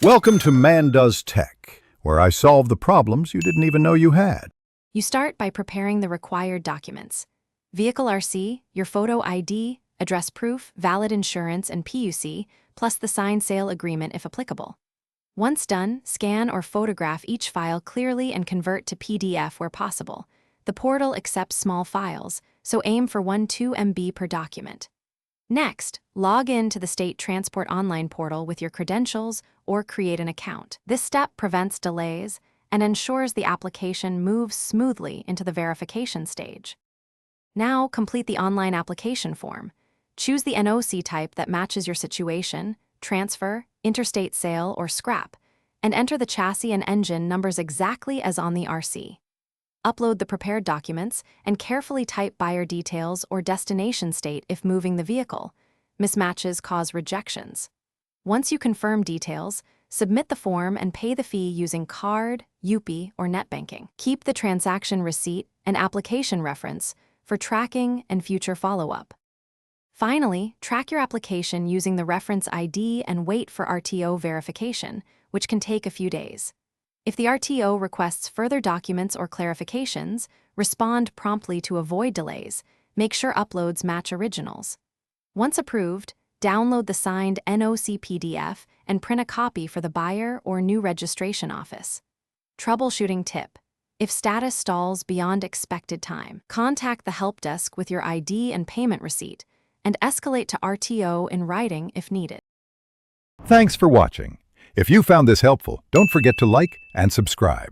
Welcome to Man Does Tech, where I solve the problems you didn't even know you had. You start by preparing the required documents: vehicle RC, your photo ID, address proof, valid insurance, and PUC, plus the signed sale agreement if applicable. Once done, scan or photograph each file clearly and convert to PDF where possible. The portal accepts small files, so aim for 1-2 MB per document. Next, log in to the State Transport Online portal with your credentials or create an account. This step prevents delays and ensures the application moves smoothly into the verification stage. Now, complete the online application form. Choose the NOC type that matches your situation: transfer, interstate sale, or scrap, and enter the chassis and engine numbers exactly as on the RC. Upload the prepared documents and carefully type buyer details or destination state if moving the vehicle. Mismatches cause rejections. Once you confirm details, submit the form and pay the fee using card, UPI, or net banking. Keep the transaction receipt and application reference for tracking and future follow-up. Finally, track your application using the reference ID and wait for RTO verification, which can take a few days. If the RTO requests further documents or clarifications, respond promptly to avoid delays. Make sure uploads match originals. Once approved, download the signed NOC PDF and print a copy for the buyer or new registration office. Troubleshooting tip: if status stalls beyond expected time, contact the help desk with your ID and payment receipt, and escalate to RTO in writing if needed. Thanks for watching. If you found this helpful, don't forget to like and subscribe.